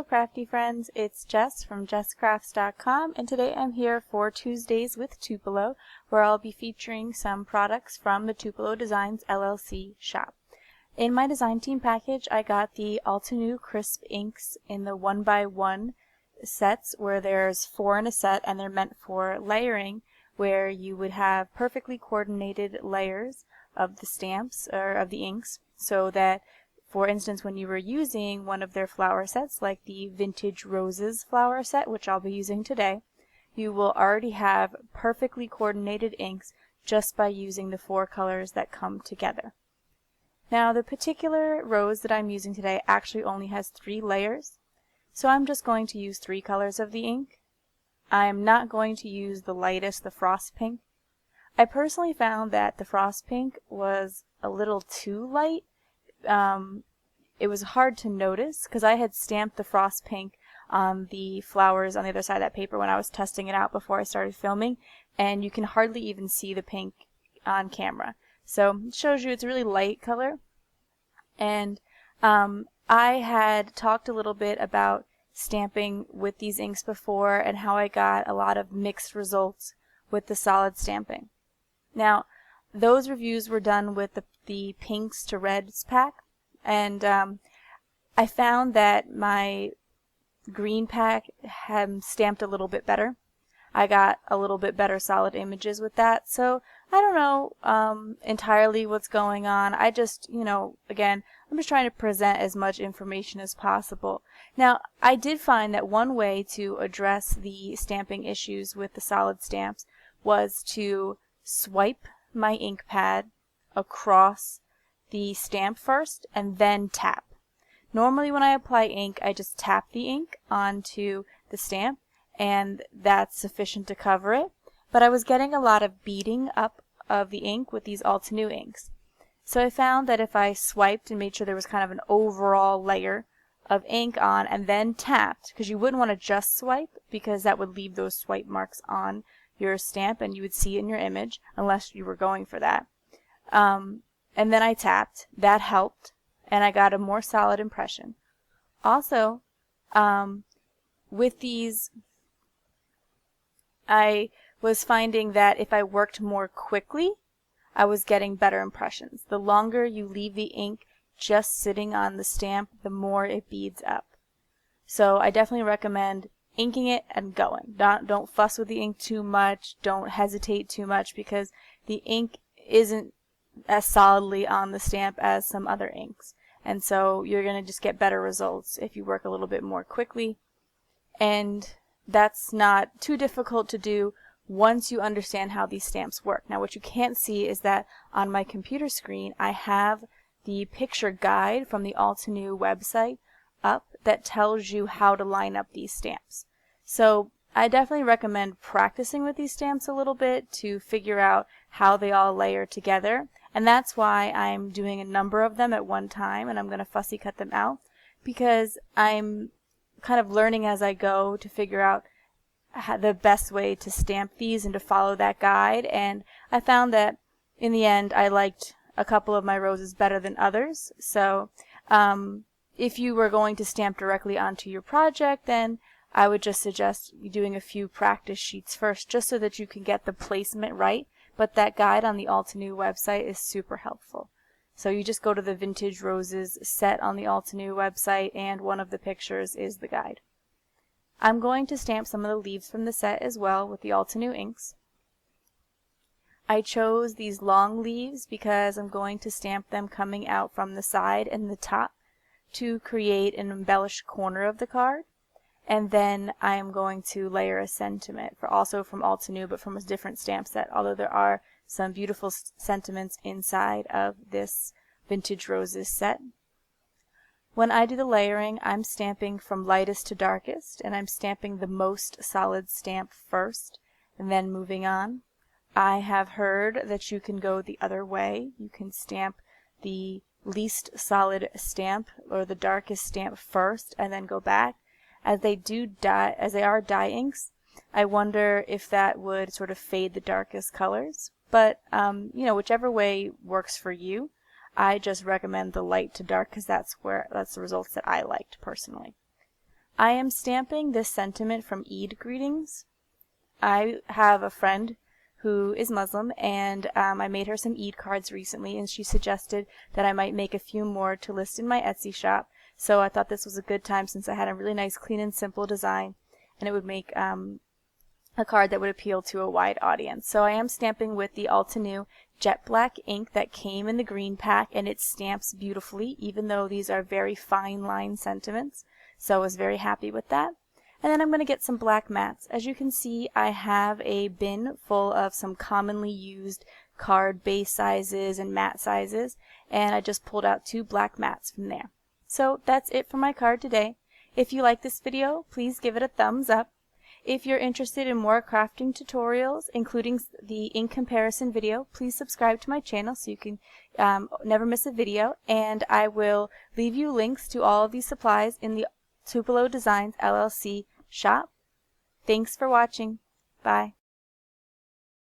Hello crafty friends, it's Jess from jesscrafts.com, and today I'm here for Tuesdays with Tupelo, where I'll be featuring some products from the Tupelo Designs LLC shop. In my design team package, I got the Altenew Crsip Inks in the 1x1 sets, where there's 4 in a set, and they're meant for layering, where you would have perfectly coordinated layers of the stamps or of the inks, so that, for instance, when you were using one of their flower sets, like the Vintage Roses flower set, which I'll be using today, you will already have perfectly coordinated inks just by using the 4 colors that come together. Now, the particular rose that I'm using today actually only has 3 layers, so I'm just going to use 3 colors of the ink. I'm not going to use the lightest, the frost pink. I personally found that the frost pink was a little too light. It was hard to notice because I had stamped the frost pink on the flowers on the other side of that paper when I was testing it out before I started filming, and you can hardly even see the pink on camera. So it shows you it's a really light color. And I had talked a little bit about stamping with these inks before and how I got a lot of mixed results with the solid stamping. Now, those reviews were done with the pinks to reds pack, and I found that my green pack had stamped a little bit better. I got a little bit better solid images with that, so I don't know entirely what's going on. I just, again, I'm just trying to present as much information as possible. Now, I did find that one way to address the stamping issues with the solid stamps was to swipe my ink pad across the stamp first and then tap. Normally when I apply ink, I just tap the ink onto the stamp and that's sufficient to cover it, but I was getting a lot of beading up of the ink with these Altenew inks. So I found that if I swiped and made sure there was kind of an overall layer of ink on and then tapped, because you wouldn't want to just swipe because that would leave those swipe marks on your stamp and you would see it in your image unless you were going for that. And then I tapped. That helped, and I got a more solid impression. Also, with these, I was finding that if I worked more quickly, I was getting better impressions. The longer you leave the ink just sitting on the stamp, the more it beads up. So I definitely recommend inking it and going. Don't fuss with the ink too much. Don't hesitate too much because the ink isn't as solidly on the stamp as some other inks. And so you're going to just get better results if you work a little bit more quickly. And that's not too difficult to do once you understand how these stamps work. Now what you can't see is that on my computer screen I have the picture guide from the Altenew website up that tells you how to line up these stamps. So I definitely recommend practicing with these stamps a little bit to figure out how they all layer together. And that's why I'm doing a number of them at one time, and I'm going to fussy cut them out, because I'm kind of learning as I go to figure out the best way to stamp these and to follow that guide. And I found that in the end I liked a couple of my roses better than others. So if you were going to stamp directly onto your project, then I would just suggest doing a few practice sheets first just so that you can get the placement right. But that guide on the Altenew website is super helpful. So you just go to the Vintage Roses set on the Altenew website, and one of the pictures is the guide. I'm going to stamp some of the leaves from the set as well with the Altenew inks. I chose these long leaves because I'm going to stamp them coming out from the side and the top to create an embellished corner of the card. And then I am going to layer a sentiment, also from Altenew, but from a different stamp set, although there are some beautiful sentiments inside of this Vintage Roses set. When I do the layering, I'm stamping from lightest to darkest, and I'm stamping the most solid stamp first, and then moving on. I have heard that you can go the other way. You can stamp the least solid stamp, or the darkest stamp first, and then go back. As they are dye inks, I wonder if that would sort of fade the darkest colors. But, whichever way works for you. I just recommend the light to dark because that's the results that I liked personally. I am stamping this sentiment from Eid greetings. I have a friend who is Muslim, and I made her some Eid cards recently, and she suggested that I might make a few more to list in my Etsy shop. So I thought this was a good time since I had a really nice, clean and simple design, and it would make a card that would appeal to a wide audience. So I am stamping with the Altenew jet black ink that came in the green pack, and it stamps beautifully, even though these are very fine line sentiments. So I was very happy with that. And then I'm going to get some black mats. As you can see, I have a bin full of some commonly used card base sizes and mat sizes, and I just pulled out 2 black mats from there. So that's it for my card today. If you like this video, please give it a thumbs up. If you're interested in more crafting tutorials, including the ink comparison video, please subscribe to my channel so you can never miss a video, and I will leave you links to all of these supplies in the Tupelo Designs LLC shop. Thanks for watching. Bye.